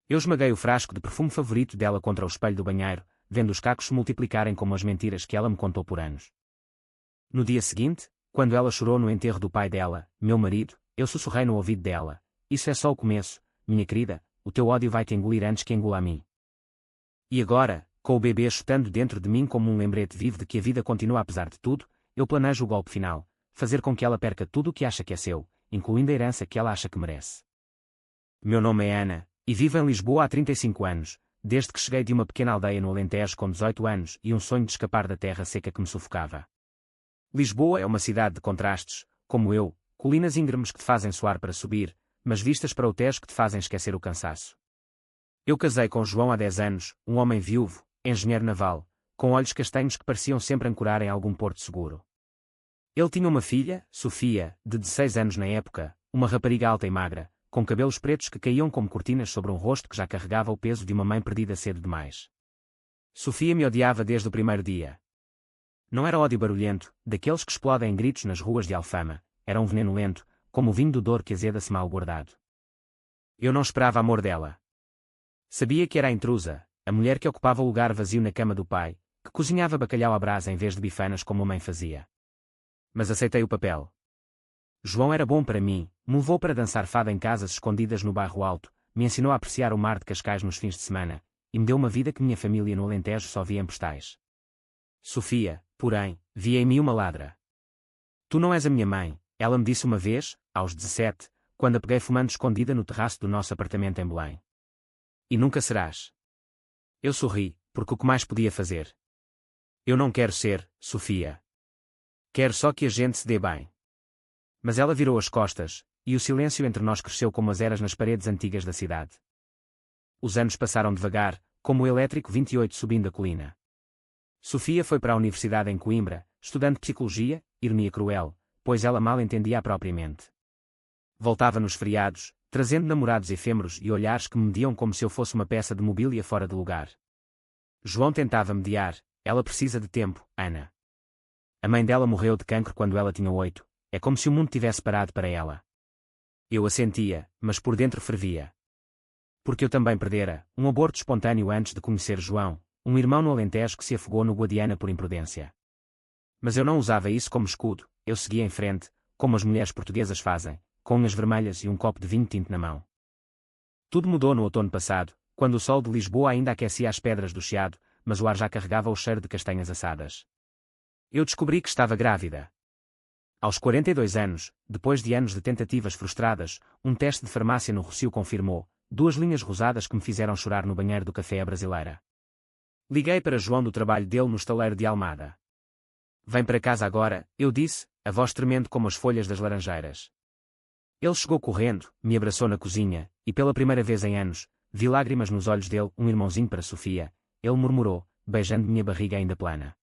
Eu esmaguei o frasco de perfume favorito dela contra o espelho do banheiro, vendo os cacos se multiplicarem como as mentiras que ela me contou por anos. No dia seguinte, quando ela chorou no enterro do pai dela, meu marido, eu sussurrei no ouvido dela: "Isso é só o começo, minha querida, o teu ódio vai te engolir antes que engula a mim." E agora, com o bebê chutando dentro de mim como um lembrete vivo de que a vida continua apesar de tudo, eu planejo o golpe final, fazer com que ela perca tudo o que acha que é seu, incluindo a herança que ela acha que merece. Meu nome é Ana, e vivo em Lisboa há 35 anos, desde que cheguei de uma pequena aldeia no Alentejo com 18 anos e um sonho de escapar da terra seca que me sufocava. Lisboa é uma cidade de contrastes, como eu, colinas íngremes que te fazem suar para subir, mas vistas para o Tejo que te fazem esquecer o cansaço. Eu casei com João há 10 anos, um homem viúvo, engenheiro naval, com olhos castanhos que pareciam sempre ancorar em algum porto seguro. Ele tinha uma filha, Sofia, de 16 anos na época, uma rapariga alta e magra, com cabelos pretos que caíam como cortinas sobre um rosto que já carregava o peso de uma mãe perdida cedo demais. Sofia me odiava desde o primeiro dia. Não era ódio barulhento, daqueles que explodem em gritos nas ruas de Alfama, era um veneno lento, como o vinho do Douro que azeda-se mal guardado. Eu não esperava amor dela. Sabia que era a intrusa, a mulher que ocupava o lugar vazio na cama do pai, que cozinhava bacalhau à brasa em vez de bifanas como a mãe fazia. Mas aceitei o papel. João era bom para mim, me levou para dançar fado em casas escondidas no bairro Alto, me ensinou a apreciar o mar de Cascais nos fins de semana, e me deu uma vida que minha família no Alentejo só via em postais. Sofia, porém, via em mim uma ladra. Tu não és a minha mãe, ela me disse uma vez, aos 17, quando a peguei fumando escondida no terraço do nosso apartamento em Belém. E nunca serás. Eu sorri, porque o que mais podia fazer? Eu não quero ser, Sofia. Quero só que a gente se dê bem. Mas ela virou as costas, e o silêncio entre nós cresceu como as eras nas paredes antigas da cidade. Os anos passaram devagar, como o elétrico 28 subindo a colina. Sofia foi para a universidade em Coimbra, estudando psicologia, ironia cruel, pois ela mal entendia a própria mente. Voltava nos feriados, trazendo namorados efêmeros e olhares que me mediam como se eu fosse uma peça de mobília fora de lugar. João tentava mediar: ela precisa de tempo, Ana. A mãe dela morreu de cancro quando ela tinha 8, é como se o mundo tivesse parado para ela. Eu assentia, mas por dentro fervia. Porque eu também perdera um aborto espontâneo antes de conhecer João, um irmão no Alentejo que se afogou no Guadiana por imprudência. Mas eu não usava isso como escudo, eu seguia em frente, como as mulheres portuguesas fazem, com unhas vermelhas e um copo de vinho tinto na mão. Tudo mudou no outono passado, quando o sol de Lisboa ainda aquecia as pedras do Chiado, mas o ar já carregava o cheiro de castanhas assadas. Eu descobri que estava grávida. Aos 42 anos, depois de anos de tentativas frustradas, um teste de farmácia no Rossio confirmou 2 linhas rosadas que me fizeram chorar no banheiro do Café à Brasileira. Liguei para João do trabalho dele no estaleiro de Almada. Vem para casa agora, eu disse, a voz tremendo como as folhas das laranjeiras. Ele chegou correndo, me abraçou na cozinha, e pela primeira vez em anos, vi lágrimas nos olhos dele, um irmãozinho para Sofia, ele murmurou, beijando minha barriga ainda plana.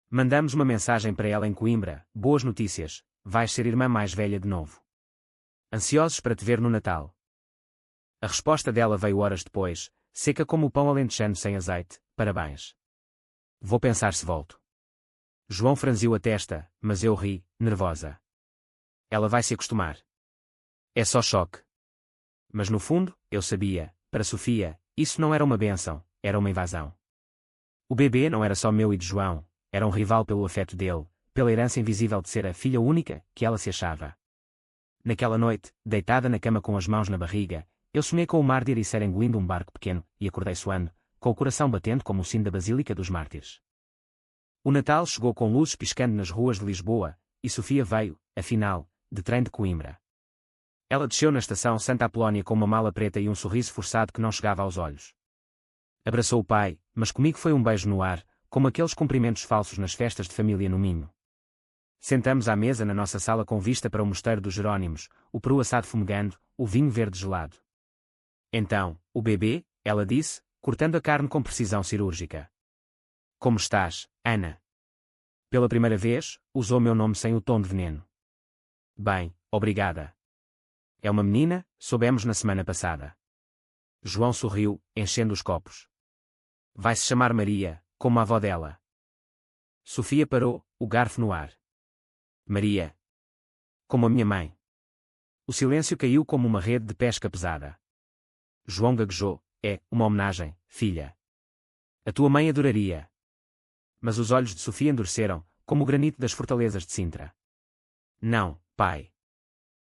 Mandamos uma mensagem para ela em Coimbra: boas notícias, vais ser irmã mais velha de novo. Ansiosos para te ver no Natal. A resposta dela veio horas depois, seca como o pão alentejano sem azeite: parabéns. Vou pensar se volto. João franziu a testa, mas eu ri, nervosa. Ela vai se acostumar. É só choque. Mas no fundo, eu sabia, para Sofia, isso não era uma bênção, era uma invasão. O bebê não era só meu e de João, era um rival pelo afeto dele, pela herança invisível de ser a filha única que ela se achava. Naquela noite, deitada na cama com as mãos na barriga, eu sonhei com o mar de Ericeira engolindo um barco pequeno, e acordei suando, com o coração batendo como o sino da Basílica dos Mártires. O Natal chegou com luzes piscando nas ruas de Lisboa, e Sofia veio, afinal, de trem de Coimbra. Ela desceu na estação Santa Apolónia com uma mala preta e um sorriso forçado que não chegava aos olhos. Abraçou o pai, mas comigo foi um beijo no ar, como aqueles cumprimentos falsos nas festas de família no Minho. Sentamos à mesa na nossa sala com vista para o mosteiro dos Jerónimos, o peru assado fumegando, o vinho verde gelado. Então, o bebê, ela disse, cortando a carne com precisão cirúrgica. Como estás, Ana? Pela primeira vez, usou meu nome sem o tom de veneno. Bem, obrigada. É uma menina, soubemos na semana passada. João sorriu, enchendo os copos. Vai-se chamar Maria, como a avó dela. Sofia parou, o garfo no ar. Maria. Como a minha mãe. O silêncio caiu como uma rede de pesca pesada. João gaguejou, É uma homenagem, filha. A tua mãe adoraria. Mas os olhos de Sofia endureceram, como o granito das fortalezas de Sintra. Não, pai.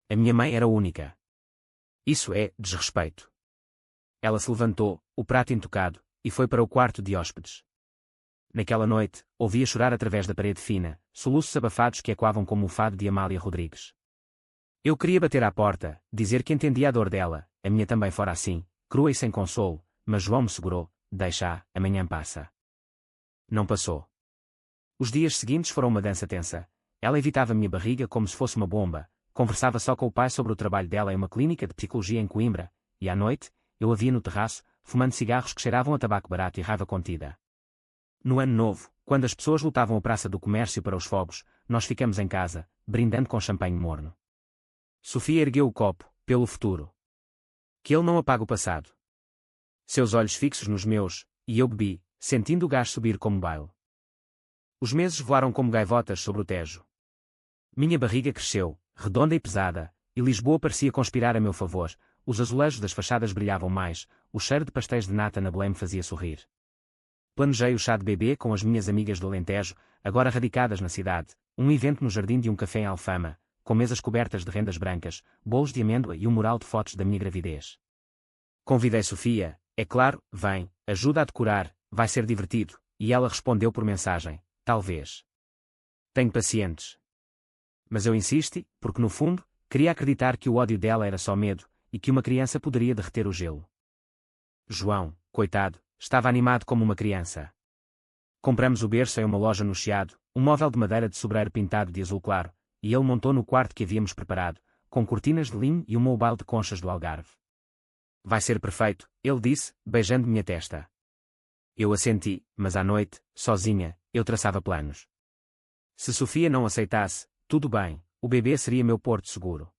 A minha mãe era única. Isso é desrespeito. Ela se levantou, o prato intocado, e foi para o quarto de hóspedes. Naquela noite, ouvia chorar através da parede fina, soluços abafados que ecoavam como o fado de Amália Rodrigues. Eu queria bater à porta, dizer que entendia a dor dela, a minha também fora assim, crua e sem consolo, mas João me segurou, deixa, amanhã passa. Não passou. Os dias seguintes foram uma dança tensa. Ela evitava minha barriga como se fosse uma bomba, conversava só com o pai sobre o trabalho dela em uma clínica de psicologia em Coimbra, e à noite, eu a via no terraço, fumando cigarros que cheiravam a tabaco barato e raiva contida. No ano novo, quando as pessoas lutavam a Praça do Comércio para os fogos, nós ficamos em casa, brindando com champanhe morno. Sofia ergueu o copo, pelo futuro. Que ele não apague o passado. Seus olhos fixos nos meus, e eu bebi, sentindo o gás subir como baile. Os meses voaram como gaivotas sobre o Tejo. Minha barriga cresceu, redonda e pesada, e Lisboa parecia conspirar a meu favor, os azulejos das fachadas brilhavam mais, o cheiro de pastéis de nata na Belém me fazia sorrir. Planejei o chá de bebê com as minhas amigas do Alentejo, agora radicadas na cidade, um evento no jardim de um café em Alfama, com mesas cobertas de rendas brancas, bolos de amêndoa e um mural de fotos da minha gravidez. Convidei Sofia, é claro, vem, ajuda a decorar, vai ser divertido, e ela respondeu por mensagem, talvez. Tenho pacientes. Mas eu insisti, porque no fundo, queria acreditar que o ódio dela era só medo, e que uma criança poderia derreter o gelo. João, coitado, estava animado como uma criança. Compramos o berço em uma loja no Chiado, um móvel de madeira de sobreiro pintado de azul claro, e ele montou no quarto que havíamos preparado, com cortinas de linho e um mobile de conchas do Algarve. Vai ser perfeito, ele disse, beijando minha testa. Eu assenti, mas à noite, sozinha, eu traçava planos. Se Sofia não aceitasse, tudo bem, o bebê seria meu porto seguro.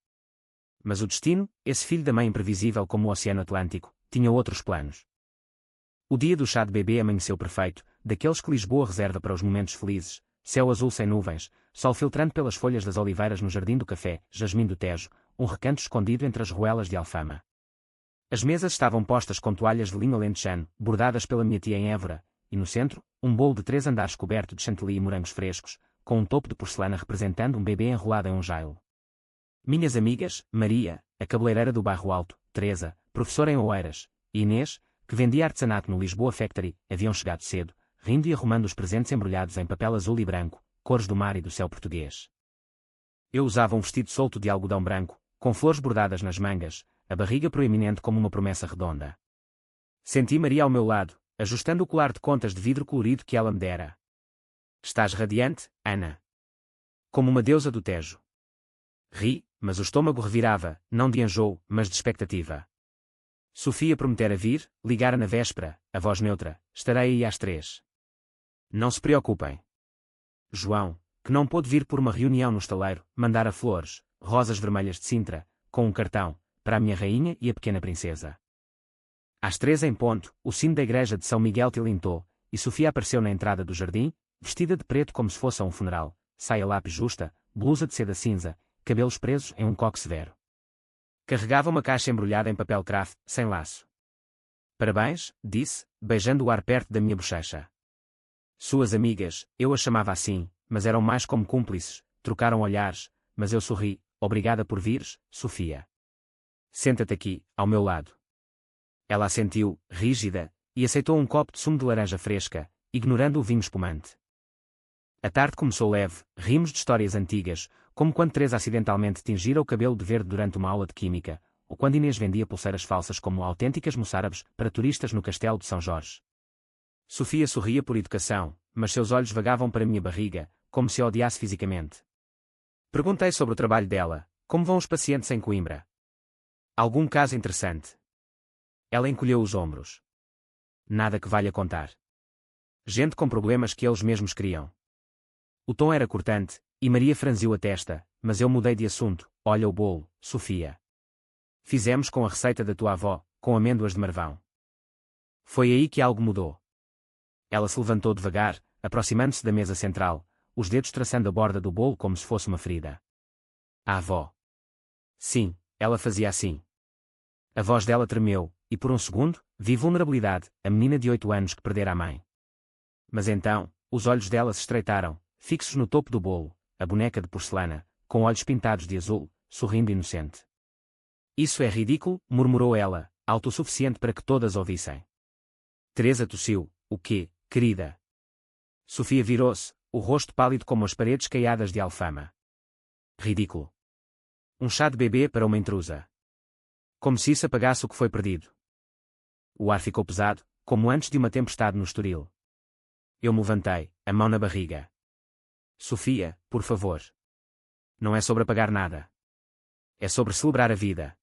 Mas o destino, esse filho da mãe imprevisível como o Oceano Atlântico, tinha outros planos. O dia do chá de bebê amanheceu perfeito, daqueles que Lisboa reserva para os momentos felizes, céu azul sem nuvens, sol filtrando pelas folhas das oliveiras no jardim do café, jasmim do Tejo, um recanto escondido entre as ruelas de Alfama. As mesas estavam postas com toalhas de linho alentejano, bordadas pela minha tia em Évora, e no centro, um bolo de 3 andares coberto de chantilly e morangos frescos, com um topo de porcelana representando um bebê enrolado em um jailo. Minhas amigas, Maria, a cabeleireira do Bairro Alto, Teresa, professora em Oeiras, e Inês, que vendia artesanato no Lisboa Factory, haviam chegado cedo, rindo e arrumando os presentes embrulhados em papel azul e branco, cores do mar e do céu português. Eu usava um vestido solto de algodão branco, com flores bordadas nas mangas, a barriga proeminente como uma promessa redonda. Senti Maria ao meu lado, ajustando o colar de contas de vidro colorido que ela me dera. Estás radiante, Ana. Como uma deusa do Tejo. Ri, mas o estômago revirava, não de enjoo, mas de expectativa. Sofia prometera vir, ligara na véspera, a voz neutra, estarei aí às 3. Não se preocupem. João, que não pôde vir por uma reunião no estaleiro, mandara flores, rosas vermelhas de Sintra, com um cartão, para a minha rainha e a pequena princesa. Às 3 em ponto, o sino da igreja de São Miguel tilintou, e Sofia apareceu na entrada do jardim, vestida de preto como se fosse a um funeral, saia lápis justa, blusa de seda cinza, cabelos presos em um coque severo. Carregava uma caixa embrulhada em papel craft, sem laço. Parabéns, disse, beijando o ar perto da minha bochecha. Suas amigas, eu as chamava assim, mas eram mais como cúmplices, trocaram olhares, mas eu sorri, obrigada por vires, Sofia. Senta-te aqui, ao meu lado. Ela assentiu, rígida, e aceitou um copo de sumo de laranja fresca, ignorando o vinho espumante. A tarde começou leve, rimos de histórias antigas, como quando Teresa acidentalmente tingira o cabelo de verde durante uma aula de química, ou quando Inês vendia pulseiras falsas como autênticas moçárabes para turistas no castelo de São Jorge. Sofia sorria por educação, mas seus olhos vagavam para minha barriga, como se a odiasse fisicamente. Perguntei sobre o trabalho dela, como vão os pacientes em Coimbra. Algum caso interessante? Ela encolheu os ombros. Nada que valha contar. Gente com problemas que eles mesmos criam. O tom era cortante, e Maria franziu a testa, mas eu mudei de assunto. Olha o bolo, Sofia. Fizemos com a receita da tua avó, com amêndoas de Marvão. Foi aí que algo mudou. Ela se levantou devagar, aproximando-se da mesa central, os dedos traçando a borda do bolo como se fosse uma ferida. A avó. Sim, ela fazia assim. A voz dela tremeu, e por um segundo, Vi vulnerabilidade, a menina de 8 anos que perdera a mãe. Mas então, os olhos dela se estreitaram, fixos no topo do bolo, a boneca de porcelana, com olhos pintados de azul, sorrindo inocente. Isso é ridículo, murmurou ela, alto o suficiente para que todas ouvissem. Teresa tossiu. O quê, querida? Sofia virou-se, o rosto pálido como as paredes caiadas de alfama. Ridículo. Um chá de bebê para uma intrusa. Como se isso apagasse o que foi perdido. O ar ficou pesado, como antes de uma tempestade no Estoril. Eu me levantei, a mão na barriga. Sofia, por favor. Não é sobre apagar nada. É sobre celebrar a vida.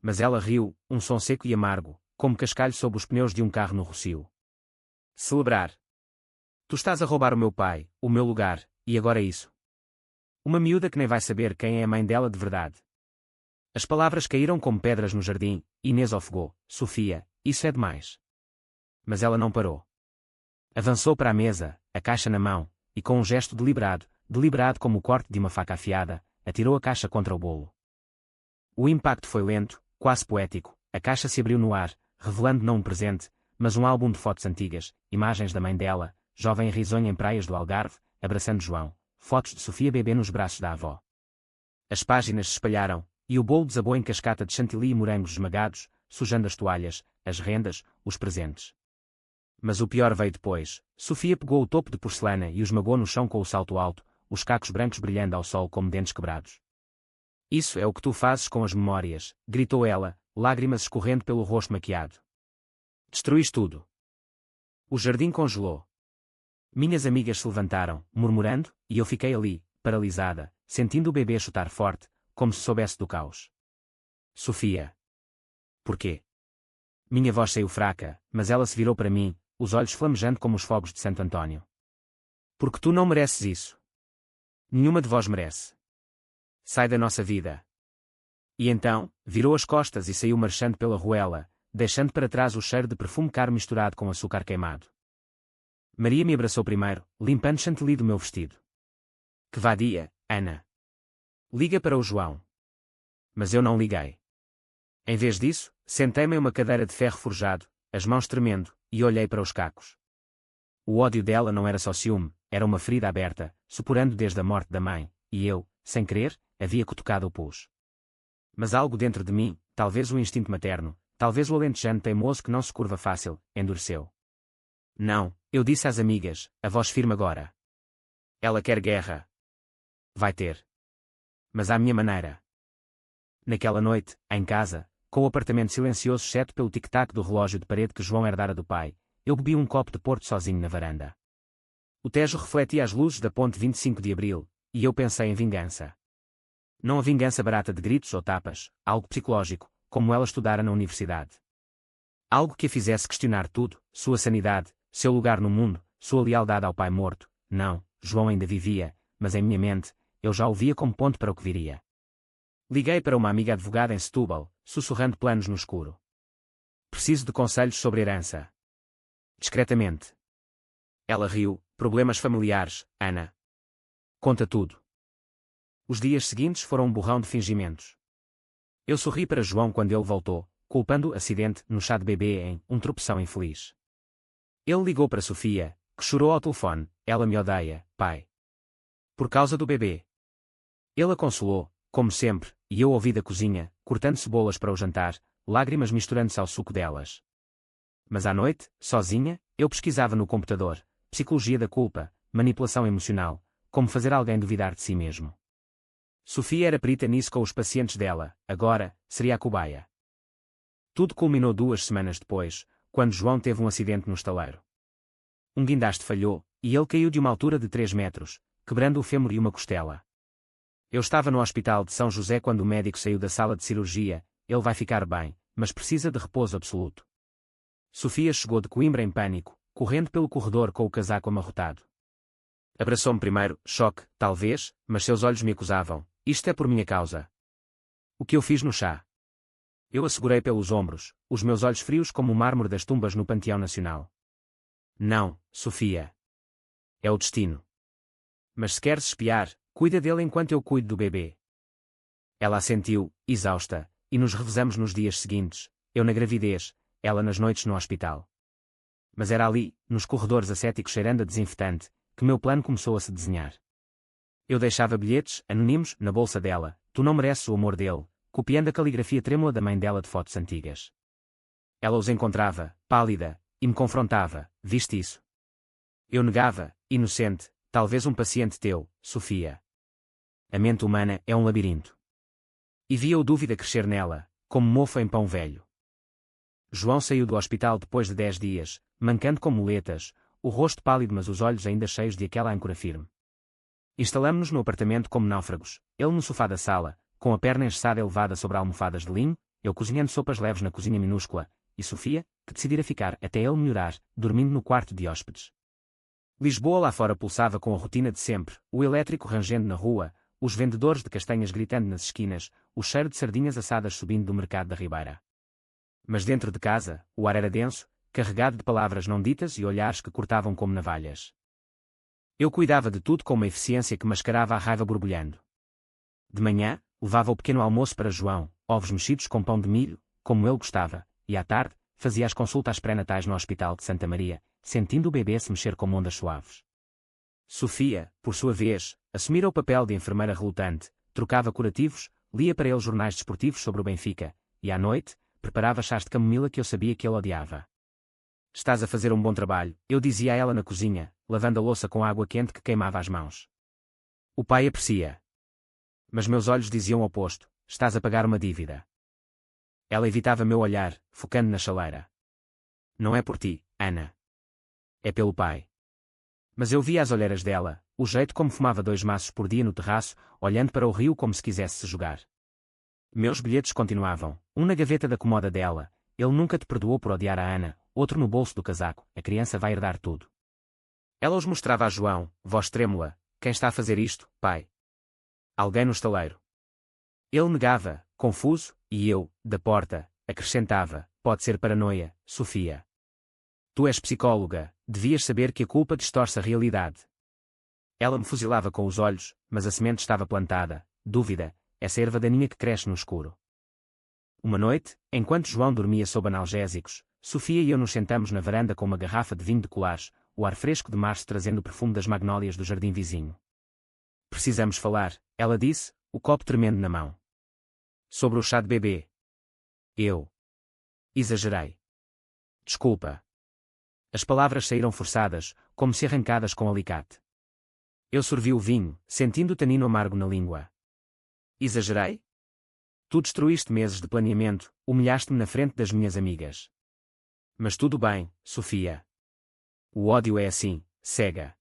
Mas ela riu, um som seco e amargo, como cascalho sob os pneus de um carro no rocio. Celebrar. Tu estás a roubar o meu pai, o meu lugar, e agora é isso. Uma miúda que nem vai saber quem é a mãe dela de verdade. As palavras caíram como pedras no jardim, Inês ofegou. Sofia, isso é demais. Mas ela não parou. Avançou para a mesa, a caixa na mão, e com um gesto deliberado como o corte de uma faca afiada, atirou a caixa contra o bolo. O impacto foi lento, quase poético, a caixa se abriu no ar, revelando não um presente, mas um álbum de fotos antigas, imagens da mãe dela, jovem e risonha em praias do Algarve, abraçando João, fotos de Sofia bebê nos braços da avó. As páginas se espalharam, e o bolo desabou em cascata de chantilly e morangos esmagados, sujando as toalhas, as rendas, os presentes. Mas o pior veio depois. Sofia pegou o topo de porcelana e o esmagou no chão com o salto alto, os cacos brancos brilhando ao sol como dentes quebrados. Isso é o que tu fazes com as memórias, gritou ela, lágrimas escorrendo pelo rosto maquiado. Destruís tudo. O jardim congelou. Minhas amigas se levantaram, murmurando, e eu fiquei ali, paralisada, sentindo o bebê chutar forte, como se soubesse do caos. Sofia. Porquê? Minha voz saiu fraca, mas ela se virou para mim, os olhos flamejando como os fogos de Santo Antônio. Porque tu não mereces isso. Nenhuma de vós merece. Sai da nossa vida. E então, virou as costas e saiu marchando pela ruela, deixando para trás o cheiro de perfume caro misturado com açúcar queimado. Maria me abraçou primeiro, limpando chantilly do meu vestido. Que vadia, Ana. Liga para o João. Mas eu não liguei. Em vez disso, sentei-me em uma cadeira de ferro forjado, as mãos tremendo, e olhei para os cacos. O ódio dela não era só ciúme, era uma ferida aberta, supurando desde a morte da mãe, e eu, sem querer, havia cutucado o pus. Mas algo dentro de mim, talvez o instinto materno, talvez o alentejano teimoso que não se curva fácil, endureceu. Não, eu disse às amigas, a voz firme agora. Ela quer guerra. Vai ter. Mas à minha maneira. Naquela noite, em casa, com o apartamento silencioso exceto pelo tic-tac do relógio de parede que João herdara do pai, eu bebi um copo de porto sozinho na varanda. O Tejo refletia as luzes da ponte 25 de Abril, e eu pensei em vingança. Não a vingança barata de gritos ou tapas, algo psicológico, como ela estudara na universidade. Algo que a fizesse questionar tudo, sua sanidade, seu lugar no mundo, sua lealdade ao pai morto. Não, João ainda vivia, mas em minha mente, eu já o via como ponto para o que viria. Liguei para uma amiga advogada em Setúbal, sussurrando planos no escuro. Preciso de conselhos sobre herança. Discretamente. Ela riu. Problemas familiares, Ana. Conta tudo. Os dias seguintes foram um borrão de fingimentos. Eu sorri para João quando ele voltou, culpando o acidente no chá de bebê em um tropeção infeliz. Ele ligou para Sofia, que chorou ao telefone. Ela me odeia, pai. Por causa do bebê. Ele a consolou, como sempre, e eu ouvi da cozinha, cortando cebolas para o jantar, lágrimas misturando-se ao suco delas. Mas à noite, sozinha, eu pesquisava no computador, psicologia da culpa, manipulação emocional, como fazer alguém duvidar de si mesmo. Sofia era perita nisso com os pacientes dela, agora, seria a cobaia. Tudo culminou 2 semanas depois, quando João teve um acidente no estaleiro. Um guindaste falhou, e ele caiu de uma altura de 3 metros, quebrando o fêmur e uma costela. Eu estava no hospital de São José quando o médico saiu da sala de cirurgia. Ele vai ficar bem, mas precisa de repouso absoluto. Sofia chegou de Coimbra em pânico, correndo pelo corredor com o casaco amarrotado. Abraçou-me primeiro, choque, talvez, mas seus olhos me acusavam. Isto é por minha causa. O que eu fiz no chá? Eu a segurei pelos ombros, os meus olhos frios como o mármore das tumbas no Panteão Nacional. Não, Sofia. É o destino. Mas se queres espiar, cuida dele enquanto eu cuido do bebê. Ela assentiu, exausta, e nos revezamos nos dias seguintes, eu na gravidez, ela nas noites no hospital. Mas era ali, nos corredores ascéticos cheirando a desinfetante, que meu plano começou a se desenhar. Eu deixava bilhetes, anónimos, na bolsa dela, tu não mereces o amor dele, copiando a caligrafia trêmula da mãe dela de fotos antigas. Ela os encontrava, pálida, e me confrontava, viste isso? Eu negava, inocente, talvez um paciente teu, Sofia. A mente humana é um labirinto. E via o dúvida crescer nela, como mofo em pão velho. João saiu do hospital depois de 10 dias, mancando com muletas, o rosto pálido mas os olhos ainda cheios de aquela âncora firme. Instalamo-nos no apartamento como náufragos, ele no sofá da sala, com a perna engessada elevada sobre almofadas de linho, eu cozinhando sopas leves na cozinha minúscula, e Sofia, que decidira ficar até ele melhorar, dormindo no quarto de hóspedes. Lisboa lá fora pulsava com a rotina de sempre, o elétrico rangendo na rua, os vendedores de castanhas gritando nas esquinas, o cheiro de sardinhas assadas subindo do mercado da Ribeira. Mas dentro de casa, o ar era denso, carregado de palavras não ditas e olhares que cortavam como navalhas. Eu cuidava de tudo com uma eficiência que mascarava a raiva borbulhando. De manhã, levava o pequeno almoço para João, ovos mexidos com pão de milho, como ele gostava, e à tarde, fazia as consultas pré-natais no Hospital de Santa Maria, sentindo o bebê se mexer com ondas suaves. Sofia, por sua vez, assumira o papel de enfermeira relutante, trocava curativos, lia para ele jornais desportivos sobre o Benfica, e à noite, preparava chás de camomila que eu sabia que ele odiava. Estás a fazer um bom trabalho, eu dizia a ela na cozinha, lavando a louça com água quente que queimava as mãos. O pai aprecia. Mas meus olhos diziam o oposto, estás a pagar uma dívida. Ela evitava meu olhar, focando na chaleira. Não é por ti, Ana. É pelo pai. Mas eu via as olheiras dela, o jeito como fumava 2 maços por dia no terraço, olhando para o rio como se quisesse se jogar. Meus bilhetes continuavam, um na gaveta da comoda dela, ele nunca te perdoou por odiar a Ana, outro no bolso do casaco, a criança vai herdar tudo. Ela os mostrava a João, voz trêmula, quem está a fazer isto, pai? Alguém no estaleiro. Ele negava, confuso, e eu, da porta, acrescentava, pode ser paranoia, Sofia. Tu és psicóloga, devias saber que a culpa distorce a realidade. Ela me fuzilava com os olhos, mas a semente estava plantada, dúvida, essa erva daninha que cresce no escuro. Uma noite, enquanto João dormia sob analgésicos, Sofia e eu nos sentamos na varanda com uma garrafa de vinho de Colares, o ar fresco de março trazendo o perfume das magnólias do jardim vizinho. Precisamos falar, ela disse, o copo tremendo na mão. Sobre o chá de bebê. Eu. Exagerei. Desculpa. As palavras saíram forçadas, como se arrancadas com alicate. Eu sorvi o vinho, sentindo o tanino amargo na língua. Exagerei? Tu destruíste meses de planeamento, humilhaste-me na frente das minhas amigas. Mas tudo bem, Sofia. O ódio é assim, cega.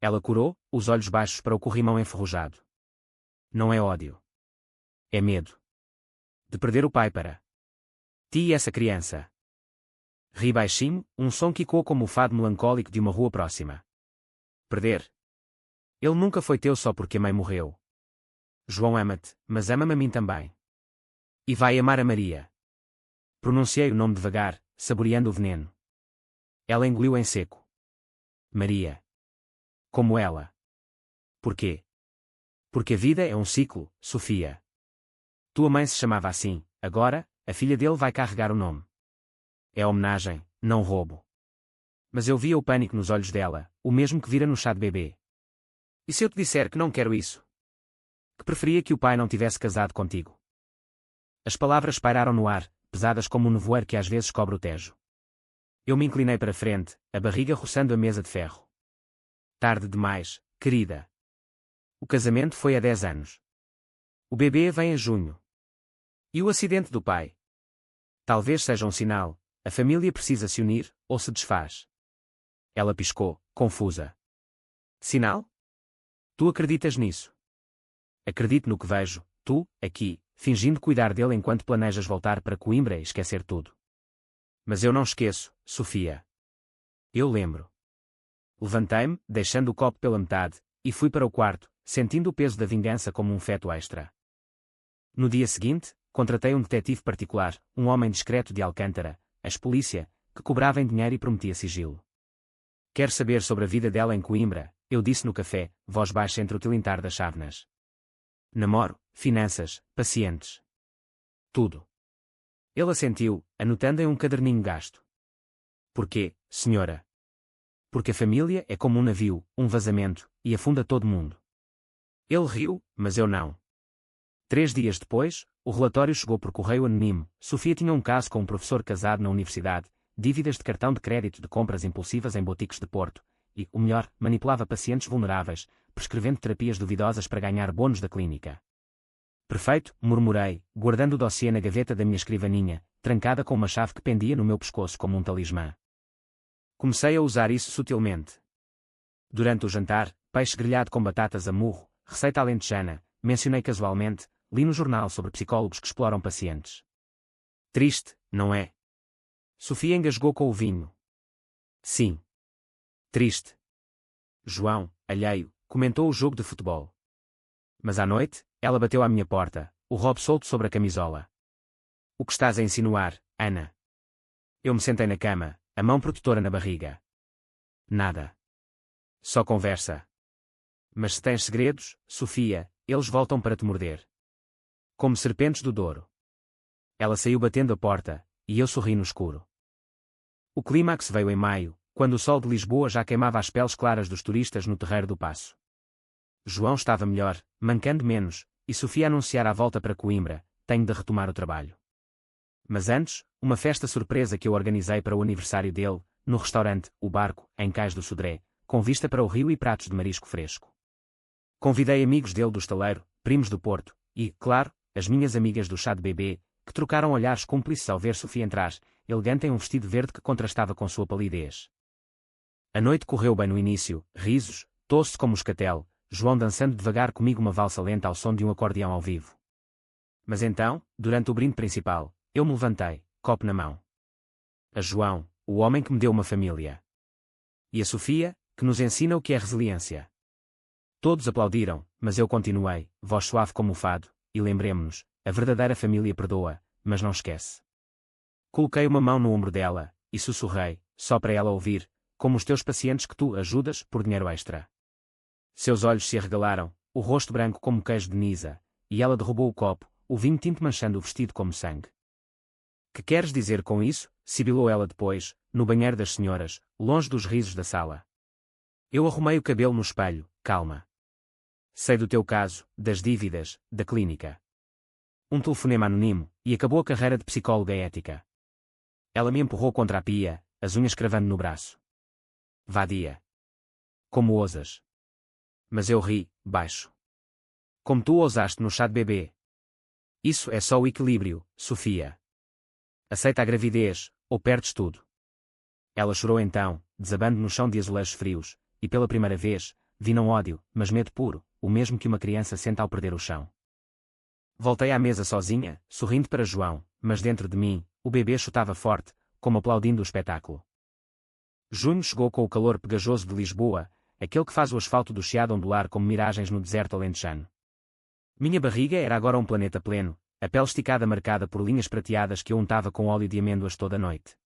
Ela curou, os olhos baixos para o corrimão enferrujado. Não é ódio. É medo. De perder o pai para ti e essa criança. Ri baixinho, um som que ecoou como o fado melancólico de uma rua próxima. Perder. Ele nunca foi teu só porque a mãe morreu. João ama-te, mas ama-me a mim também. E vai amar a Maria. Pronunciei o nome devagar, saboreando o veneno. Ela engoliu em seco. Maria. Como ela. Porquê? Porque a vida é um ciclo, Sofia. Tua mãe se chamava assim, agora, a filha dele vai carregar o nome. É homenagem, não roubo. Mas eu via o pânico nos olhos dela, o mesmo que vira no chá de bebê. E se eu te disser que não quero isso? Que preferia que o pai não tivesse casado contigo? As palavras pairaram no ar, pesadas como um nevoeiro que às vezes cobre o Tejo. Eu me inclinei para frente, a barriga roçando a mesa de ferro. Tarde demais, querida. O casamento foi há 10 anos. O bebê vem em junho. E o acidente do pai? Talvez seja um sinal, a família precisa se unir, ou se desfaz. Ela piscou, confusa. Sinal? Tu acreditas nisso? Acredito no que vejo, tu, aqui, fingindo cuidar dele enquanto planejas voltar para Coimbra e esquecer tudo. Mas eu não esqueço, Sofia. Eu lembro. Levantei-me, deixando o copo pela metade, e fui para o quarto, sentindo o peso da vingança como um feto extra. No dia seguinte, contratei um detetive particular, um homem discreto de Alcântara, ex-polícia, que cobrava em dinheiro e prometia sigilo. Quero saber sobre a vida dela em Coimbra, eu disse no café, voz baixa entre o tilintar das chávenas. Namoro, finanças, pacientes. Tudo. Ele assentiu, anotando em um caderninho gasto. Porquê, senhora? Porque a família é como um navio, um vazamento, e afunda todo mundo. Ele riu, mas eu não. 3 dias depois, o relatório chegou por correio anónimo. Sofia tinha um caso com um professor casado na universidade, dívidas de cartão de crédito de compras impulsivas em boutiques de Porto, e, o melhor, manipulava pacientes vulneráveis, prescrevendo terapias duvidosas para ganhar bônus da clínica. Perfeito, murmurei, guardando o dossiê na gaveta da minha escrivaninha, trancada com uma chave que pendia no meu pescoço como um talismã. Comecei a usar isso sutilmente. Durante o jantar, peixe grelhado com batatas a murro, receita alentejana, mencionei casualmente, li no jornal sobre psicólogos que exploram pacientes. Triste, não é? Sofia engasgou com o vinho. Sim. Triste. João, alheio, comentou o jogo de futebol. Mas à noite, ela bateu à minha porta, o robe solto sobre a camisola. O que estás a insinuar, Ana? Eu me sentei na cama, a mão protetora na barriga. Nada. Só conversa. Mas se tens segredos, Sofia, eles voltam para te morder. Como serpentes do Douro. Ela saiu batendo a porta, e eu sorri no escuro. O clímax veio em maio, quando o sol de Lisboa já queimava as peles claras dos turistas no Terreiro do Paço. João estava melhor, mancando menos, e Sofia anunciara a volta para Coimbra, tenho de retomar o trabalho. Mas antes, uma festa surpresa que eu organizei para o aniversário dele, no restaurante, O Barco, em Cais do Sodré, com vista para o rio e pratos de marisco fresco. Convidei amigos dele do estaleiro, primos do Porto, e, claro, as minhas amigas do chá de bebê, que trocaram olhares cúmplices ao ver Sofia entrar, elegante em um vestido verde que contrastava com sua palidez. A noite correu bem no início, risos, tosse como moscatel, João dançando devagar comigo uma valsa lenta ao som de um acordeão ao vivo. Mas então, durante o brinde principal, eu me levantei, copo na mão. A João, o homem que me deu uma família. E a Sofia, que nos ensina o que é resiliência. Todos aplaudiram, mas eu continuei, voz suave como o fado, e lembremo-nos, a verdadeira família perdoa, mas não esquece. Coloquei uma mão no ombro dela, e sussurrei, só para ela ouvir, como os teus pacientes que tu ajudas por dinheiro extra. Seus olhos se arregalaram, o rosto branco como queijo de Nisa, e ela derrubou o copo, o vinho tinto manchando o vestido como sangue. Que queres dizer com isso? Sibilou ela depois, no banheiro das senhoras, longe dos risos da sala. Eu arrumei o cabelo no espelho, calma. Sei do teu caso, das dívidas, da clínica. Um telefonema anónimo, e acabou a carreira de psicóloga ética. Ela me empurrou contra a pia, as unhas cravando no braço. Vadia. Como ousas? Mas eu ri, baixo. Como tu ousaste no chá de bebê. Isso é só o equilíbrio, Sofia. Aceita a gravidez, ou perdes tudo. Ela chorou então, desabando no chão de azulejos frios, e pela primeira vez, vi não ódio, mas medo puro, o mesmo que uma criança sente ao perder o chão. Voltei à mesa sozinha, sorrindo para João, mas dentro de mim, o bebê chutava forte, como aplaudindo o espetáculo. Junho chegou com o calor pegajoso de Lisboa, aquele que faz o asfalto do Chiado ondular como miragens no deserto alentejano. Minha barriga era agora um planeta pleno, a pele esticada marcada por linhas prateadas que eu untava com óleo de amêndoas toda a noite.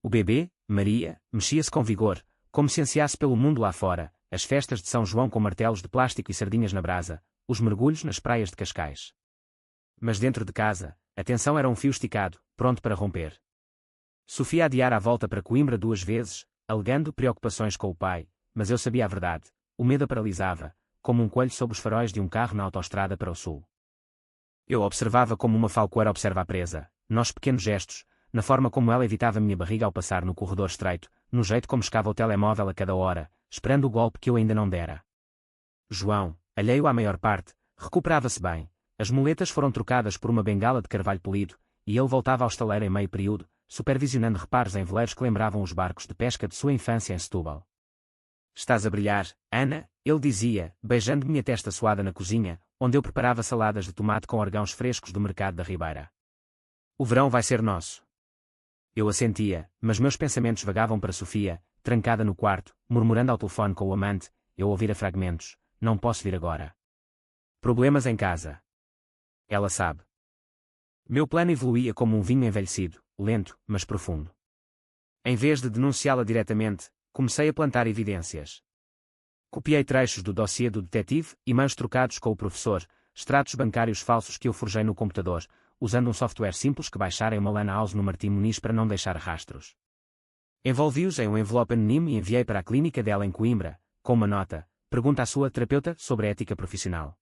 O bebê, Maria, mexia-se com vigor, como se ansiasse pelo mundo lá fora, as festas de São João com martelos de plástico e sardinhas na brasa, os mergulhos nas praias de Cascais. Mas dentro de casa, a tensão era um fio esticado, pronto para romper. Sofia adiara a volta para Coimbra 2 vezes, alegando preocupações com o pai, mas eu sabia a verdade, o medo a paralisava, como um coelho sob os faróis de um carro na autoestrada para o sul. Eu observava como uma falcoeira observa a presa, nos pequenos gestos, na forma como ela evitava minha barriga ao passar no corredor estreito, no jeito como escava o telemóvel a cada hora, esperando o golpe que eu ainda não dera. João, alheio à maior parte, recuperava-se bem, as muletas foram trocadas por uma bengala de carvalho polido, e ele voltava ao estaleiro em meio período, supervisionando reparos em veleiros que lembravam os barcos de pesca de sua infância em Setúbal. Estás a brilhar, Ana, ele dizia, beijando minha testa suada na cozinha, onde eu preparava saladas de tomate com argãos frescos do mercado da Ribeira. O verão vai ser nosso. Eu assentia, mas meus pensamentos vagavam para Sofia, trancada no quarto, murmurando ao telefone com o amante, eu ouvira fragmentos, não posso vir agora. Problemas em casa. Ela sabe. Meu plano evoluía como um vinho envelhecido, lento, mas profundo. Em vez de denunciá-la diretamente, comecei a plantar evidências. Copiei trechos do dossiê do detetive, e-mails trocados com o professor, extratos bancários falsos que eu forjei no computador, usando um software simples que baixara em uma LAN house no Martim Muniz para não deixar rastros. Envolvi-os em um envelope anónimo e enviei para a clínica dela em Coimbra, com uma nota: pergunta à sua terapeuta sobre ética profissional.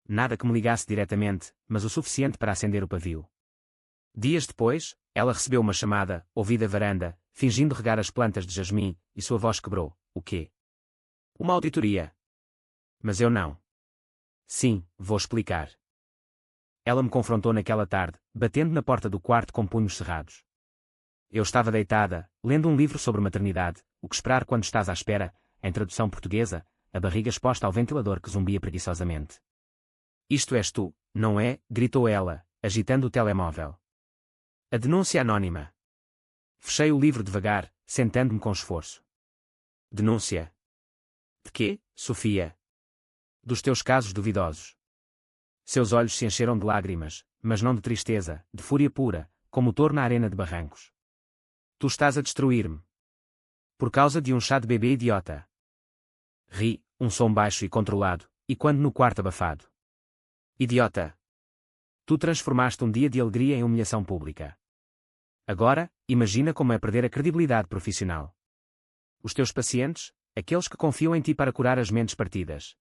Nada que me ligasse diretamente, mas o suficiente para acender o pavio. Dias depois, ela recebeu uma chamada, ouvi da varanda, fingindo regar as plantas de jasmim, e sua voz quebrou. O quê? Uma auditoria. Mas eu não. Sim, vou explicar. Ela me confrontou naquela tarde, batendo na porta do quarto com punhos cerrados. Eu estava deitada, lendo um livro sobre maternidade, o que esperar quando estás à espera, em tradução portuguesa, a barriga exposta ao ventilador que zumbia preguiçosamente. Isto és tu, não é? Gritou ela, agitando o telemóvel. A denúncia anónima. Fechei o livro devagar, sentando-me com esforço. Denúncia? De quê, Sofia? Dos teus casos duvidosos. Seus olhos se encheram de lágrimas, mas não de tristeza, de fúria pura, como o touro na arena de Barrancos. Tu estás a destruir-me. Por causa de um chá de bebê idiota. Ri, um som baixo e controlado, e quando no quarto abafado. Idiota. Tu transformaste um dia de alegria em humilhação pública. Agora, imagina como é perder a credibilidade profissional. Os teus pacientes, aqueles que confiam em ti para curar as mentes partidas,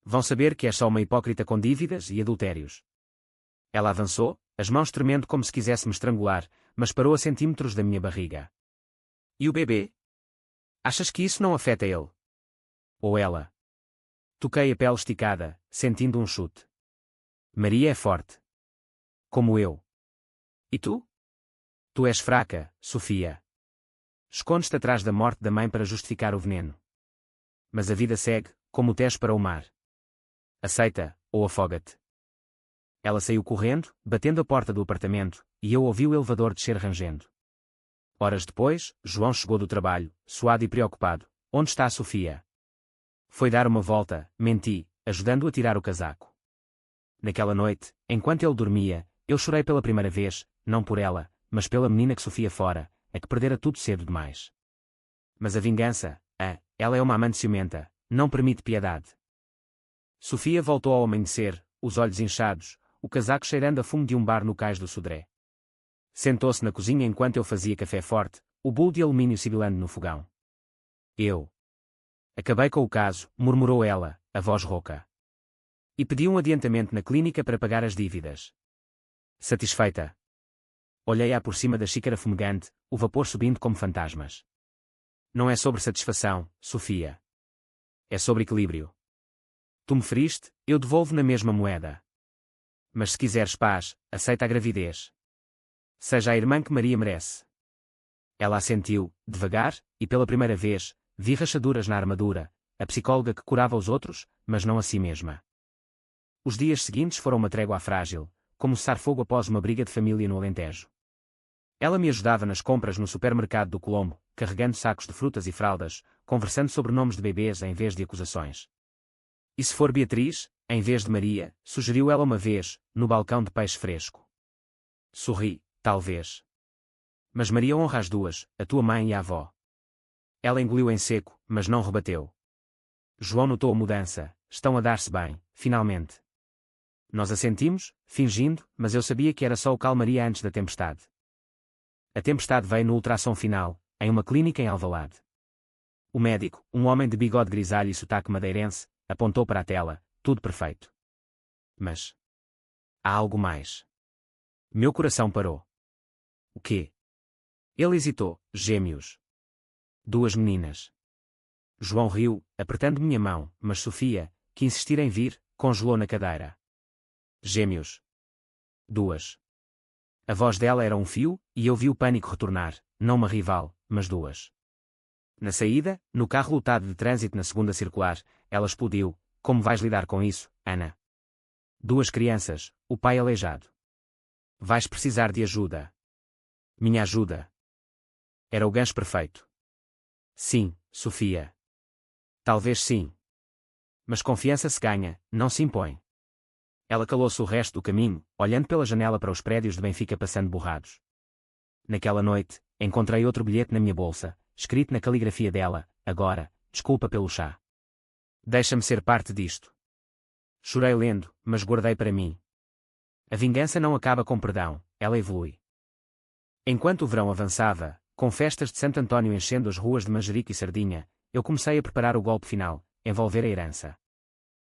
vão saber que és só uma hipócrita com dívidas e adultérios. Ela avançou, as mãos tremendo como se quisesse me estrangular, mas parou a centímetros da minha barriga. E o bebê? Achas que isso não afeta ele? Ou ela? Toquei a pele esticada, sentindo um chute. Maria é forte. Como eu. E tu? Tu és fraca, Sofia. Escondes-te atrás da morte da mãe para justificar o veneno. Mas a vida segue, como o Tejo para o mar. Aceita, ou afoga-te. Ela saiu correndo, batendo a porta do apartamento, e eu ouvi o elevador descer rangendo. Horas depois, João chegou do trabalho, suado e preocupado. Onde está a Sofia? Foi dar uma volta, menti, ajudando-o a tirar o casaco. Naquela noite, enquanto ele dormia, eu chorei pela primeira vez, não por ela, mas pela menina que Sofia fora, a que perdera tudo cedo demais. Mas a vingança, ela é uma amante ciumenta, não permite piedade. Sofia voltou ao amanhecer, os olhos inchados, o casaco cheirando a fumo de um bar no cais do Sodré. Sentou-se na cozinha enquanto eu fazia café forte, o bolo de alumínio sibilando no fogão. Eu. Acabei com o caso, murmurou ela, a voz rouca. E pedi um adiantamento na clínica para pagar as dívidas. Satisfeita. Olhei-a por cima da xícara fumegante, o vapor subindo como fantasmas. Não é sobre satisfação, Sofia. É sobre equilíbrio. Tu me feriste, eu devolvo na mesma moeda. Mas se quiseres paz, aceita a gravidez. Seja a irmã que Maria merece. Ela assentiu, devagar, e pela primeira vez, vi rachaduras na armadura, a psicóloga que curava os outros, mas não a si mesma. Os dias seguintes foram uma trégua frágil, como cessar fogo após uma briga de família no Alentejo. Ela me ajudava nas compras no supermercado do Colombo, carregando sacos de frutas e fraldas, conversando sobre nomes de bebês em vez de acusações. E se for Beatriz, em vez de Maria, sugeriu ela uma vez, no balcão de peixe fresco. Sorri, talvez. Mas Maria honra as duas, a tua mãe e a avó. Ela engoliu em seco, mas não rebateu. João notou a mudança, estão a dar-se bem, finalmente. Nós assentimos, fingindo, mas eu sabia que era só o calmaria antes da tempestade. A tempestade veio no ultrassom final, em uma clínica em Alvalade. O médico, um homem de bigode grisalho e sotaque madeirense, apontou para a tela, tudo perfeito. Mas há algo mais. Meu coração parou. O quê? Ele hesitou, gêmeos. Duas meninas. João riu, apertando minha mão, mas Sofia, que insistira em vir, congelou na cadeira. Gêmeos. Duas. A voz dela era um fio, e eu vi o pânico retornar, não uma rival, mas duas. Na saída, no carro lotado de trânsito na segunda circular, ela explodiu. Como vais lidar com isso, Ana? Duas crianças, o pai aleijado. Vais precisar de ajuda. Minha ajuda. Era o gancho perfeito. Sim, Sofia. Talvez sim. Mas confiança se ganha, não se impõe. Ela calou-se o resto do caminho, olhando pela janela para os prédios de Benfica passando borrados. Naquela noite, encontrei outro bilhete na minha bolsa, escrito na caligrafia dela: agora, desculpa pelo chá. Deixa-me ser parte disto. Chorei lendo, mas guardei para mim. A vingança não acaba com perdão, ela evolui. Enquanto o verão avançava, com festas de Santo António enchendo as ruas de manjerico e sardinha, eu comecei a preparar o golpe final, envolver a herança.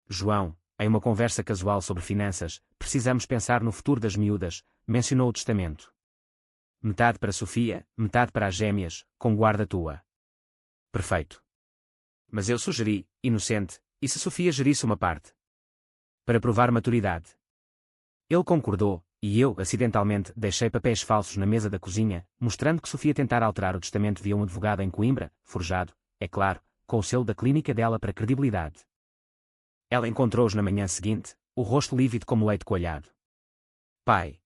João, em uma conversa casual sobre finanças, precisamos pensar no futuro das miúdas, mencionou o testamento. Metade para Sofia, metade para as gêmeas, com guarda tua. Perfeito. Mas eu sugeri, inocente, e se Sofia gerisse uma parte? Para provar maturidade. Ele concordou, e eu, acidentalmente, deixei papéis falsos na mesa da cozinha, mostrando que Sofia tentara alterar o testamento via um advogado em Coimbra, forjado, é claro, com o selo da clínica dela para credibilidade. Ela encontrou-os na manhã seguinte, o rosto lívido como leite coalhado. Pai.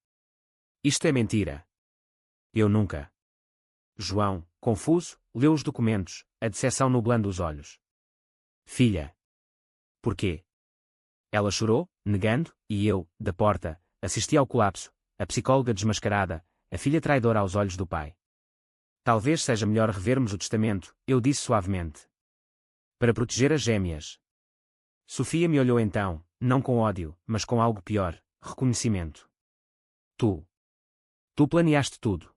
Isto é mentira. Eu nunca. João, confuso, leu os documentos, a decepção nublando os olhos. Filha. Porquê? Ela chorou, negando, e eu, da porta, assisti ao colapso, a psicóloga desmascarada, a filha traidora aos olhos do pai. Talvez seja melhor revermos o testamento, eu disse suavemente. Para proteger as gêmeas. Sofia me olhou então, não com ódio, mas com algo pior, reconhecimento. Tu planeaste tudo.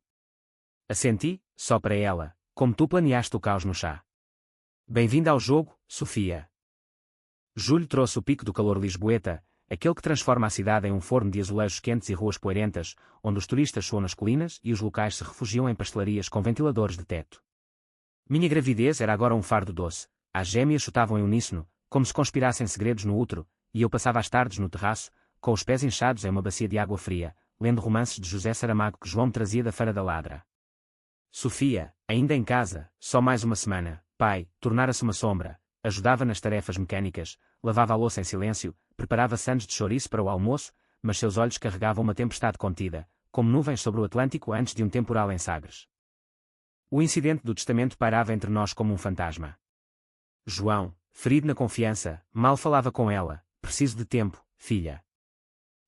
Assenti, só para ela, como tu planeaste o caos no chá. Bem-vinda ao jogo, Sofia. Julho trouxe o pico do calor lisboeta, aquele que transforma a cidade em um forno de azulejos quentes e ruas poeirentas, onde os turistas soam nas colinas e os locais se refugiam em pastelarias com ventiladores de teto. Minha gravidez era agora um fardo doce, as gêmeas chutavam em uníssono, como se conspirassem segredos no útero, e eu passava as tardes no terraço, com os pés inchados em uma bacia de água fria, lendo romances de José Saramago que João me trazia da Feira da Ladra. Sofia, ainda em casa, só mais uma semana, pai, tornara-se uma sombra, ajudava nas tarefas mecânicas, lavava a louça em silêncio, preparava sandes de chouriço para o almoço, mas seus olhos carregavam uma tempestade contida, como nuvens sobre o Atlântico antes de um temporal em Sagres. O incidente do testamento pairava entre nós como um fantasma. João, ferido na confiança, mal falava com ela, preciso de tempo, filha.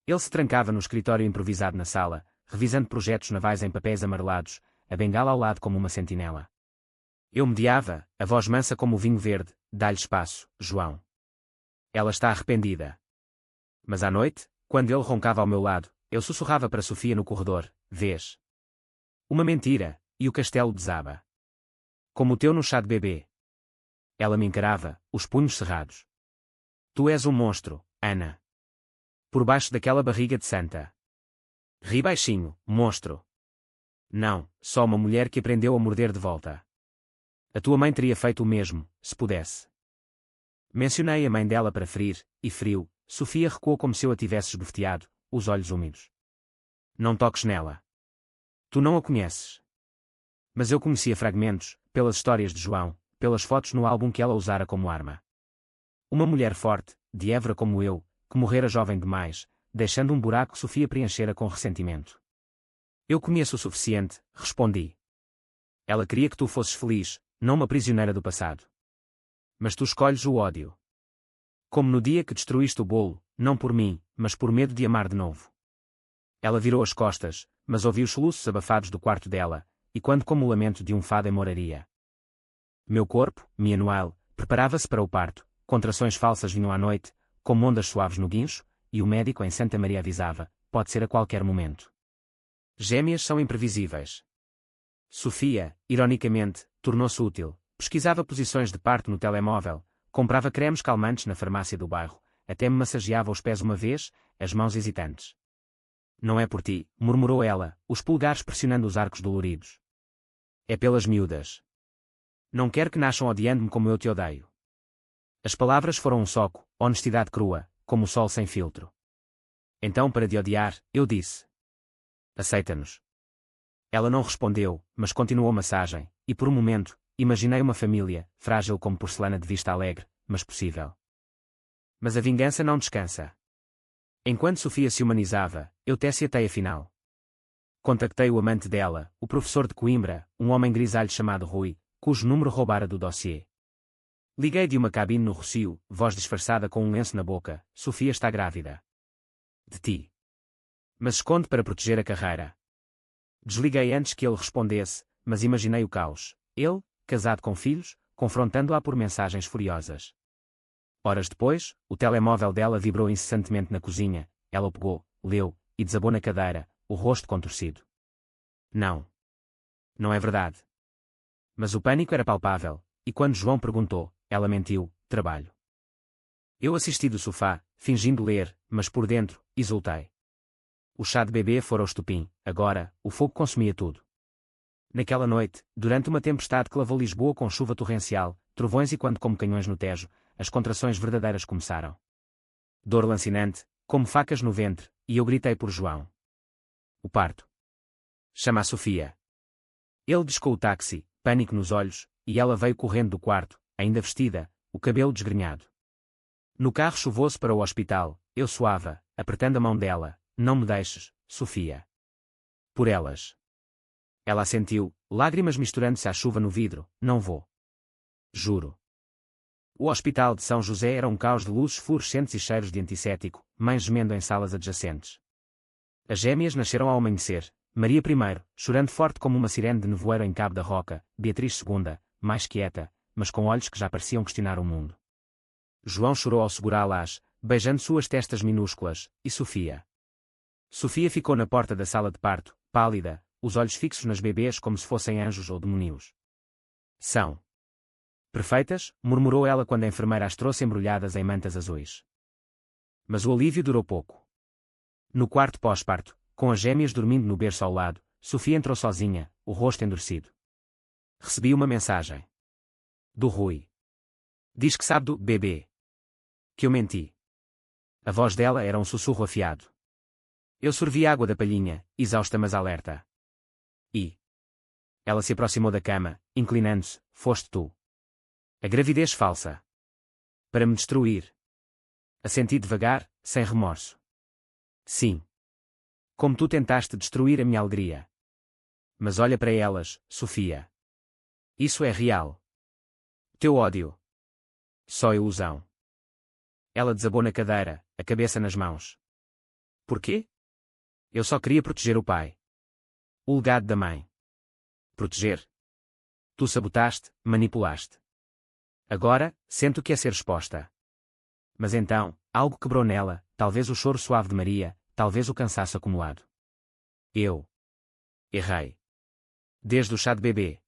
Ele se trancava no escritório improvisado na sala, revisando projetos navais em papéis amarelados, a bengala ao lado como uma sentinela. Eu mediava, a voz mansa como o vinho verde, dá-lhe espaço, João. Ela está arrependida. Mas à noite, quando ele roncava ao meu lado, eu sussurrava para Sofia no corredor, vês? Uma mentira, e o castelo desaba. Como o teu no chá de bebê. Ela me encarava, os punhos cerrados. Tu és um monstro, Ana. Por baixo daquela barriga de santa. Ri baixinho, monstro. Não, só uma mulher que aprendeu a morder de volta. A tua mãe teria feito o mesmo, se pudesse. Mencionei a mãe dela para ferir, e feriu. Sofia recuou como se eu a tivesse esbofeteado, os olhos úmidos. Não toques nela. Tu não a conheces. Mas eu conhecia fragmentos, pelas histórias de João, pelas fotos no álbum que ela usara como arma. Uma mulher forte, de Évora como eu, que morrera jovem demais, deixando um buraco que Sofia preenchera com ressentimento. Eu conheço o suficiente, respondi. Ela queria que tu fosses feliz, não uma prisioneira do passado. Mas tu escolhes o ódio. Como no dia que destruíste o bolo, não por mim, mas por medo de amar de novo. Ela virou as costas, mas ouvi os soluços abafados do quarto dela, e quando como o lamento de um fado em moraria. Meu corpo, minha Noel, preparava-se para o parto, contrações falsas vinham à noite, como ondas suaves no guincho, e o médico em Santa Maria avisava, pode ser a qualquer momento. Gêmeas são imprevisíveis. Sofia, ironicamente, tornou-se útil, pesquisava posições de parto no telemóvel, comprava cremes calmantes na farmácia do bairro, até me massageava os pés uma vez, as mãos hesitantes. Não é por ti, murmurou ela, os polegares pressionando os arcos doloridos. É pelas miúdas. Não quero que nasçam odiando-me como eu te odeio. As palavras foram um soco, honestidade crua, como o sol sem filtro. Então, para de odiar, eu disse. Aceita-nos. Ela não respondeu, mas continuou a massagem, e por um momento, imaginei uma família, frágil como porcelana de vista alegre, mas possível. Mas a vingança não descansa. Enquanto Sofia se humanizava, eu teci a teia final. Contactei o amante dela, o professor de Coimbra, um homem grisalho chamado Rui, cujo número roubara do dossiê. Liguei de uma cabine no Rocio, voz disfarçada com um lenço na boca, Sofia está grávida. De ti. Mas esconde para proteger a carreira. Desliguei antes que ele respondesse, mas imaginei o caos. Ele, casado com filhos, confrontando-a por mensagens furiosas. Horas depois, o telemóvel dela vibrou incessantemente na cozinha, ela o pegou, leu, e desabou na cadeira, o rosto contorcido. Não. Não é verdade. Mas o pânico era palpável, e quando João perguntou, ela mentiu, trabalho. Eu assisti do sofá, fingindo ler, mas por dentro, exultei. O chá de bebê fora o estupim, agora, o fogo consumia tudo. Naquela noite, durante uma tempestade que lavou Lisboa com chuva torrencial, trovões e quando como canhões no Tejo, as contrações verdadeiras começaram. Dor lancinante, como facas no ventre, e eu gritei por João. O parto. Chama a Sofia. Ele descou o táxi, pânico nos olhos, e ela veio correndo do quarto, ainda vestida, o cabelo desgrenhado. No carro chuvoso para o hospital, eu suava, apertando a mão dela, não me deixes, Sofia. Por elas. Ela assentiu, lágrimas misturando-se à chuva no vidro, não vou. Juro. O hospital de São José era um caos de luzes fluorescentes e cheiros de antisséptico, mães gemendo em salas adjacentes. As gêmeas nasceram ao amanhecer, Maria I, chorando forte como uma sirene de nevoeiro em Cabo da Roca, Beatriz II, mais quieta, mas com olhos que já pareciam questionar o mundo. João chorou ao segurá-las, beijando suas testas minúsculas, e Sofia. Sofia ficou na porta da sala de parto, pálida, os olhos fixos nas bebês como se fossem anjos ou demónios. São perfeitas, murmurou ela quando a enfermeira as trouxe embrulhadas em mantas azuis. Mas o alívio durou pouco. No quarto pós-parto, com as gêmeas dormindo no berço ao lado, Sofia entrou sozinha, o rosto endurecido. Recebi uma mensagem. Do Rui. Diz que sabe do bebê. Que eu menti. A voz dela era um sussurro afiado. Eu sorvi água da palhinha, exausta mas alerta. E ela se aproximou da cama, inclinando-se, foste tu. A gravidez falsa. Para me destruir. Assenti devagar, sem remorso. Sim. Como tu tentaste destruir a minha alegria. Mas olha para elas, Sofia. Isso é real. Teu ódio. Só ilusão. Ela desabou na cadeira, a cabeça nas mãos. Por quê? Eu só queria proteger o pai. O legado da mãe. Proteger. Tu sabotaste, manipulaste. Agora, sinto que é ser exposta. Mas então, algo quebrou nela, talvez o choro suave de Maria, talvez o cansaço acumulado. Eu errei. Desde o chá de bebê.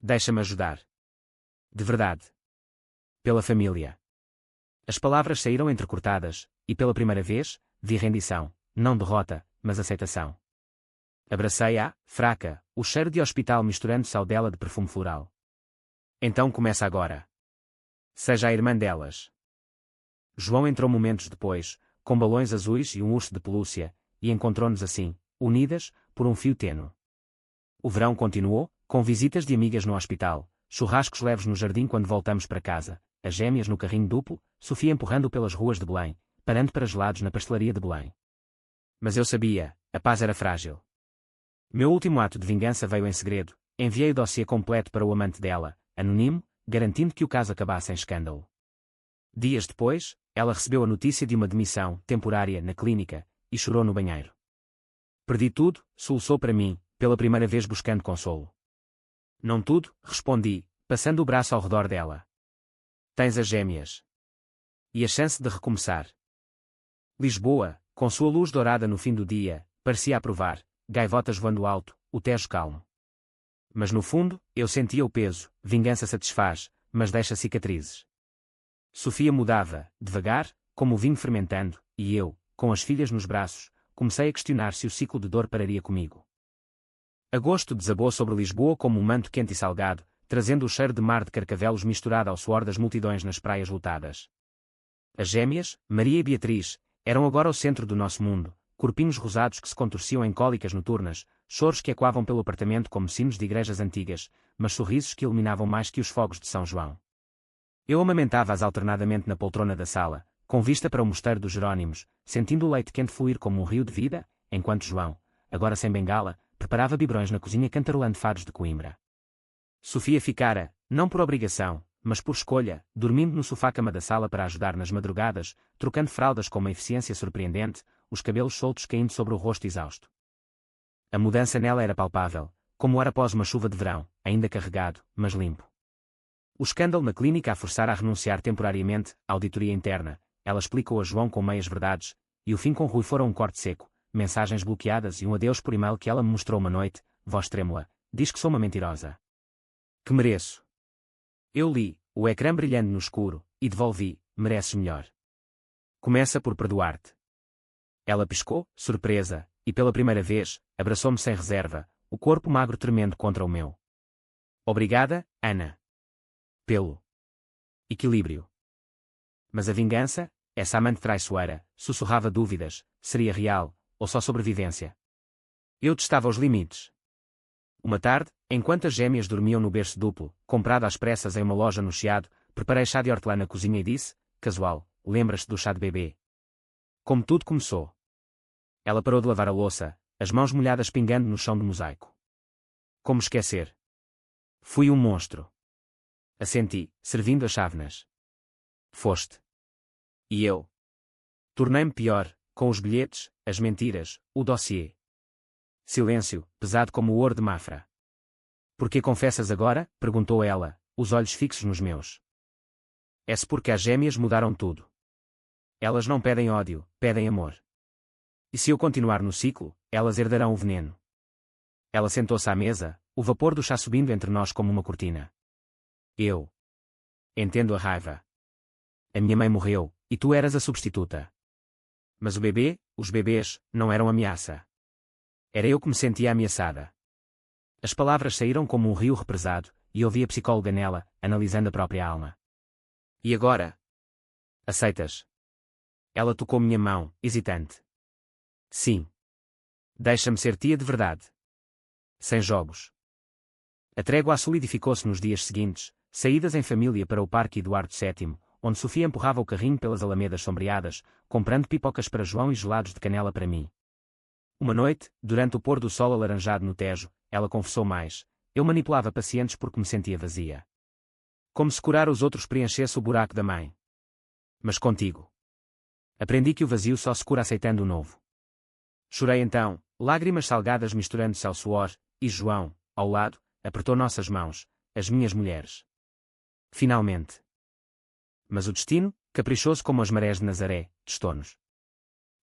Deixa-me ajudar. De verdade. Pela família. As palavras saíram entrecortadas, e pela primeira vez, vi rendição, não derrota, mas aceitação. Abracei-a, fraca, o cheiro de hospital misturando-se ao dela de perfume floral. Então começa agora. Seja a irmã delas. João entrou momentos depois, com balões azuis e um urso de pelúcia, e encontrou-nos assim, unidas, por um fio tênue. O verão continuou, com visitas de amigas no hospital, churrascos leves no jardim quando voltamos para casa, as gêmeas no carrinho duplo, Sofia empurrando pelas ruas de Belém, parando para gelados na pastelaria de Belém. Mas eu sabia, a paz era frágil. Meu último ato de vingança veio em segredo, enviei o dossiê completo para o amante dela, anónimo, garantindo que o caso acabasse em escândalo. Dias depois, ela recebeu a notícia de uma demissão temporária na clínica, e chorou no banheiro. Perdi tudo, soluçou para mim, pela primeira vez buscando consolo. Não tudo, respondi, passando o braço ao redor dela. Tens as gêmeas. E a chance de recomeçar. Lisboa, com sua luz dourada no fim do dia, parecia aprovar, gaivotas voando alto, o Tejo calmo. Mas no fundo, eu sentia o peso, vingança satisfaz, mas deixa cicatrizes. Sofia mudava, devagar, como o vinho fermentando, e eu, com as filhas nos braços, comecei a questionar se o ciclo de dor pararia comigo. Agosto desabou sobre Lisboa como um manto quente e salgado, trazendo o cheiro de mar de carcavelos misturado ao suor das multidões nas praias lotadas. As gêmeas, Maria e Beatriz, eram agora o centro do nosso mundo, corpinhos rosados que se contorciam em cólicas noturnas, choros que ecoavam pelo apartamento como sinos de igrejas antigas, mas sorrisos que iluminavam mais que os fogos de São João. Eu amamentava-as alternadamente na poltrona da sala, com vista para o mosteiro dos Jerónimos, sentindo o leite quente fluir como um rio de vida, enquanto João, agora sem bengala, preparava biberões na cozinha cantarolando fados de Coimbra. Sofia ficara, não por obrigação, mas por escolha, dormindo no sofá-cama da sala para ajudar nas madrugadas, trocando fraldas com uma eficiência surpreendente, os cabelos soltos caindo sobre o rosto exausto. A mudança nela era palpável, como era após uma chuva de verão, ainda carregado, mas limpo. O escândalo na clínica a forçara a renunciar temporariamente, à auditoria interna, ela explicou a João com meias verdades, e o fim com Rui fora um corte seco, mensagens bloqueadas e um adeus por e-mail que ela me mostrou uma noite, voz trêmula, diz que sou uma mentirosa. Que mereço. Eu li, o ecrã brilhando no escuro, e devolvi, mereces melhor. Começa por perdoar-te. Ela piscou, surpresa, e pela primeira vez, abraçou-me sem reserva, o corpo magro tremendo contra o meu. Obrigada, Ana. Pelo equilíbrio. Mas a vingança, essa amante traiçoeira, sussurrava dúvidas, seria real, ou só sobrevivência? Eu testava os limites. Uma tarde, enquanto as gêmeas dormiam no berço duplo, comprado às pressas em uma loja no Chiado, preparei chá de hortelã na cozinha e disse, casual, lembras-te do chá de bebê? Como tudo começou. Ela parou de lavar a louça, as mãos molhadas pingando no chão de mosaico. Como esquecer? Fui um monstro. Assenti, servindo as chávenas. Foste. E eu? Tornei-me pior, com os bilhetes, as mentiras, o dossiê. Silêncio, pesado como o ouro de Mafra. Por que confessas agora? Perguntou ela, os olhos fixos nos meus. É-se porque as gêmeas mudaram tudo. Elas não pedem ódio, pedem amor. E se eu continuar no ciclo, elas herdarão o veneno. Ela sentou-se à mesa, o vapor do chá subindo entre nós como uma cortina. Eu entendo a raiva. A minha mãe morreu, e tu eras a substituta. Mas o bebê, os bebês, não eram ameaça. Era eu que me sentia ameaçada. As palavras saíram como um rio represado, e ouvi a psicóloga nela, analisando a própria alma. E agora? Aceitas? Ela tocou minha mão, hesitante. Sim. Deixa-me ser tia de verdade. Sem jogos. A trégua solidificou-se nos dias seguintes, saídas em família para o Parque Eduardo VII, onde Sofia empurrava o carrinho pelas alamedas sombreadas, comprando pipocas para João e gelados de canela para mim. Uma noite, durante o pôr do sol alaranjado no Tejo, ela confessou mais, eu manipulava pacientes porque me sentia vazia. Como se curar os outros preenchesse o buraco da mãe. Mas contigo. Aprendi que o vazio só se cura aceitando o novo. Chorei então, lágrimas salgadas misturando-se ao suor, e João, ao lado, apertou nossas mãos, as minhas mulheres. Finalmente. Mas o destino, caprichoso como as marés de Nazaré, testou-nos.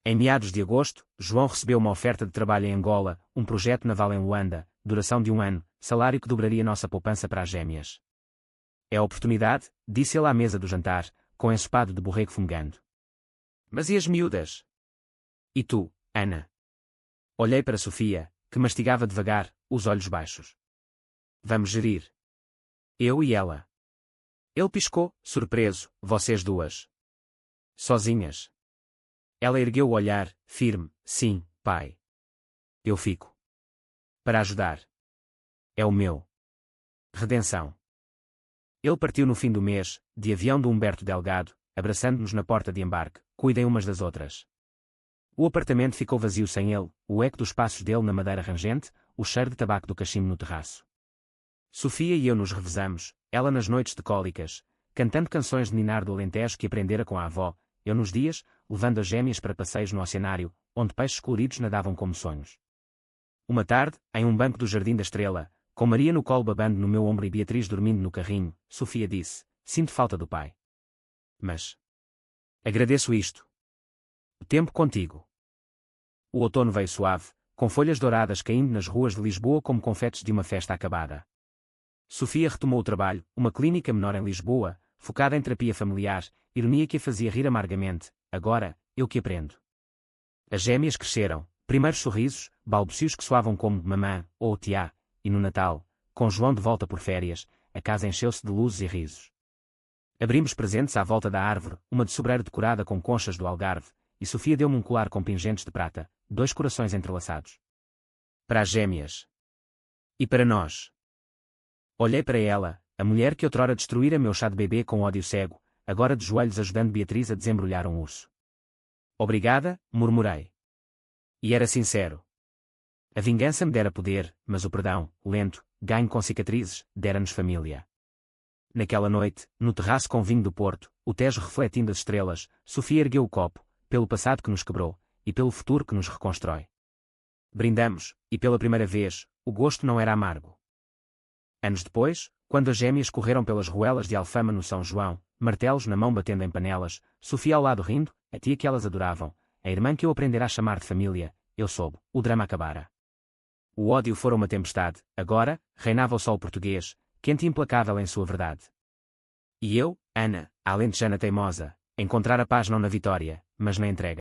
Em meados de agosto, João recebeu uma oferta de trabalho em Angola, um projeto naval em Luanda, duração de 1 ano, salário que dobraria nossa poupança para as gêmeas. É a oportunidade, disse ele à mesa do jantar, com ensopado de borrego fumegando. Mas e as miúdas? E tu, Ana? Olhei para Sofia, que mastigava devagar, os olhos baixos. Vamos gerir. Eu e ela. Ele piscou, surpreso, vocês duas. Sozinhas. Ela ergueu o olhar, firme, sim, pai. Eu fico. Para ajudar. É o meu. Redenção. Ele partiu no fim do mês, de avião do Humberto Delgado, abraçando-nos na porta de embarque, cuidem umas das outras. O apartamento ficou vazio sem ele, o eco dos passos dele na madeira rangente, o cheiro de tabaco do cachimbo no terraço. Sofia e eu nos revezamos, ela nas noites de cólicas, cantando canções de ninar do Alentejo que aprendera com a avó, eu nos dias, levando as gêmeas para passeios no oceanário, onde peixes coloridos nadavam como sonhos. Uma tarde, em um banco do Jardim da Estrela, com Maria no colo babando no meu ombro e Beatriz dormindo no carrinho, Sofia disse, sinto falta do pai. Mas agradeço isto. O tempo contigo. O outono veio suave, com folhas douradas caindo nas ruas de Lisboa como confetes de uma festa acabada. Sofia retomou o trabalho, uma clínica menor em Lisboa, focada em terapia familiar, ironia que a fazia rir amargamente, agora, eu que aprendo. As gêmeas cresceram, primeiros sorrisos, balbucios que soavam como mamã, ou tiá, e no Natal, com João de volta por férias, a casa encheu-se de luzes e risos. Abrimos presentes à volta da árvore, uma de sobreiro decorada com conchas do Algarve, e Sofia deu-me um colar com pingentes de prata, 2 corações entrelaçados. Para as gêmeas. E para nós. Olhei para ela, a mulher que outrora destruíra meu chá de bebê com ódio cego, agora de joelhos ajudando Beatriz a desembrulhar um urso. Obrigada, murmurei. E era sincero. A vingança me dera poder, mas o perdão, lento, ganho com cicatrizes, dera-nos família. Naquela noite, no terraço com vinho do Porto, o Tejo refletindo as estrelas, Sofia ergueu o copo, pelo passado que nos quebrou, e pelo futuro que nos reconstrói. Brindamos, e pela primeira vez, o gosto não era amargo. Anos depois, quando as gêmeas correram pelas ruelas de Alfama no São João, martelos na mão batendo em panelas, Sofia ao lado rindo, a tia que elas adoravam, a irmã que eu aprendera a chamar de família, eu soube, o drama acabara. O ódio fora uma tempestade, agora, reinava o sol português, quente e implacável em sua verdade. E eu, Ana, a alentejana teimosa, encontrara paz não na vitória, mas na entrega.